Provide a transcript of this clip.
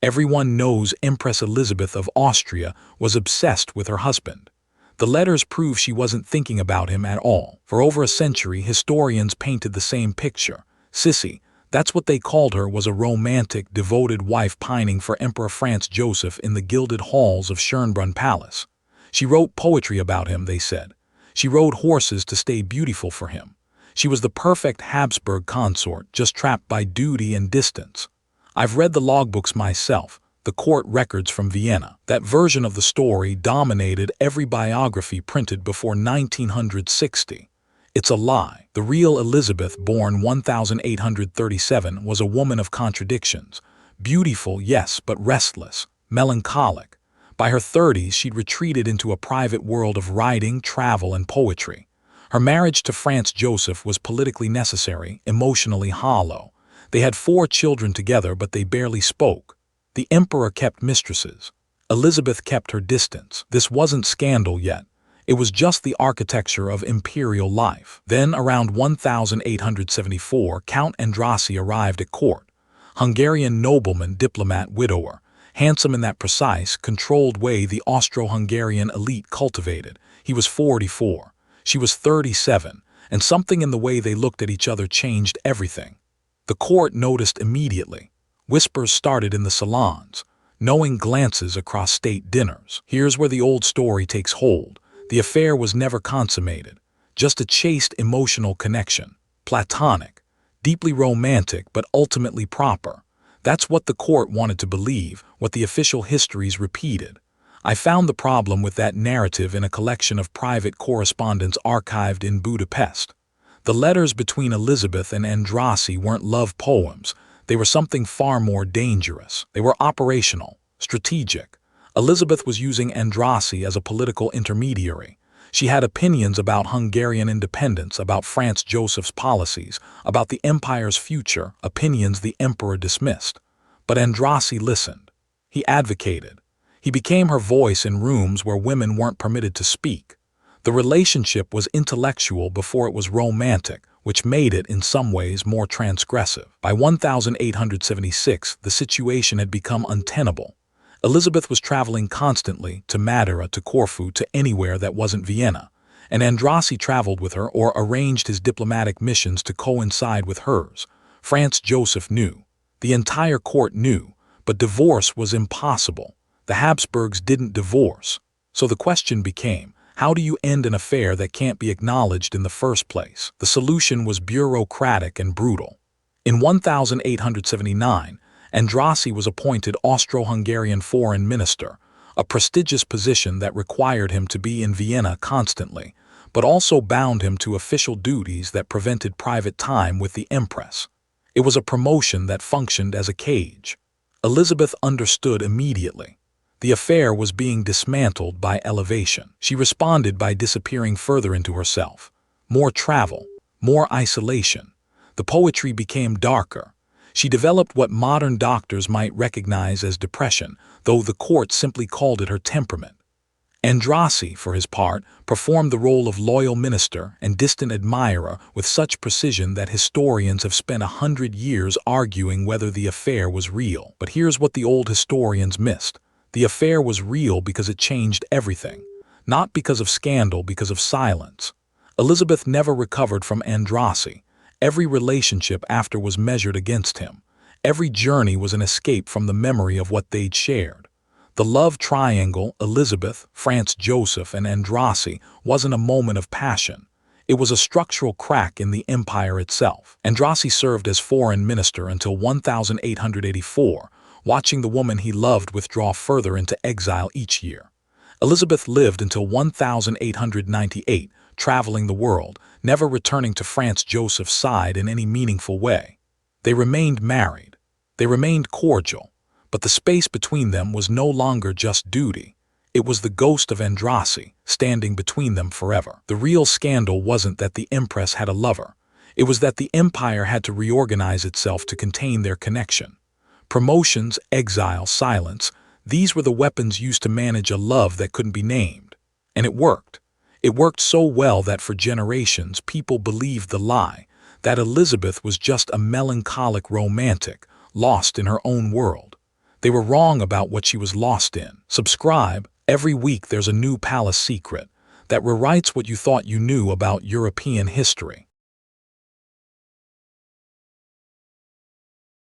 Everyone knows Empress Elizabeth of Austria was obsessed with her husband. The letters prove she wasn't thinking about him at all. For over a century, historians painted the same picture. Sissy, that's what they called her, was a romantic, devoted wife pining for Emperor Franz Joseph in the gilded halls of Schönbrunn Palace. She wrote poetry about him, they said. She rode horses to stay beautiful for him. She was the perfect Habsburg consort, just trapped by duty and distance. I've read the logbooks myself, the court records from Vienna. That version of the story dominated every biography printed before 1960. It's a lie. The real Elizabeth, born 1837, was a woman of contradictions. Beautiful, yes, but restless, melancholic. By her 30s, she'd retreated into a private world of writing, travel, and poetry. Her marriage to Franz Joseph was politically necessary, emotionally hollow. They had 4 children together, but they barely spoke. The emperor kept mistresses. Elizabeth kept her distance. This wasn't scandal yet. It was just the architecture of imperial life. Then, around 1874, Count Andrássy arrived at court. Hungarian nobleman, diplomat, widower. Handsome in that precise, controlled way the Austro-Hungarian elite cultivated. He was 44. She was 37, and something in the way they looked at each other changed everything. The court noticed immediately. Whispers started in the salons, knowing glances across state dinners. Here's where the old story takes hold. The affair was never consummated, just a chaste emotional connection, platonic, deeply romantic, but ultimately proper. That's what the court wanted to believe, what the official histories repeated. I found the problem with that narrative in a collection of private correspondence archived in Budapest. The letters between Elizabeth and Andrássy weren't love poems. They were something far more dangerous. They were operational, strategic. Elizabeth was using Andrássy as a political intermediary. She had opinions about Hungarian independence, about Franz Joseph's policies, about the empire's future, opinions the emperor dismissed. But Andrássy listened. He advocated. He became her voice in rooms where women weren't permitted to speak. The relationship was intellectual before it was romantic, which made it, in some ways, more transgressive. By 1876, the situation had become untenable. Elizabeth was traveling constantly, to Madeira, to Corfu, to anywhere that wasn't Vienna, and Andrássy traveled with her or arranged his diplomatic missions to coincide with hers. Franz Joseph knew. The entire court knew, but divorce was impossible. The Habsburgs didn't divorce. So the question became, how do you end an affair that can't be acknowledged in the first place? The solution was bureaucratic and brutal. In 1879, Andrássy was appointed Austro-Hungarian foreign minister, a prestigious position that required him to be in Vienna constantly, but also bound him to official duties that prevented private time with the Empress. It was a promotion that functioned as a cage. Elizabeth understood immediately. The affair was being dismantled by elevation. She responded by disappearing further into herself. More travel, more isolation. The poetry became darker. She developed what modern doctors might recognize as depression, though the court simply called it her temperament. Andrássy, for his part, performed the role of loyal minister and distant admirer with such precision that historians have spent 100 years arguing whether the affair was real. But here's what the old historians missed. The affair was real because it changed everything. Not because of scandal, because of silence. Elizabeth never recovered from Andrássy. Every relationship after was measured against him. Every journey was an escape from the memory of what they'd shared. The love triangle, Elizabeth, Franz Joseph, and Andrássy, wasn't a moment of passion. It was a structural crack in the empire itself. Andrássy served as foreign minister until 1884, watching the woman he loved withdraw further into exile each year. Elizabeth lived until 1898, traveling the world, never returning to Franz Joseph's side in any meaningful way. They remained married. They remained cordial. But the space between them was no longer just duty. It was the ghost of Andrássy, standing between them forever. The real scandal wasn't that the Empress had a lover. It was that the empire had to reorganize itself to contain their connection. Promotions, exile, silence, these were the weapons used to manage a love that couldn't be named. And it worked. It worked so well that for generations people believed the lie, that Elizabeth was just a melancholic romantic, lost in her own world. They were wrong about what she was lost in. Subscribe. Every week there's a new palace secret that rewrites what you thought you knew about European history.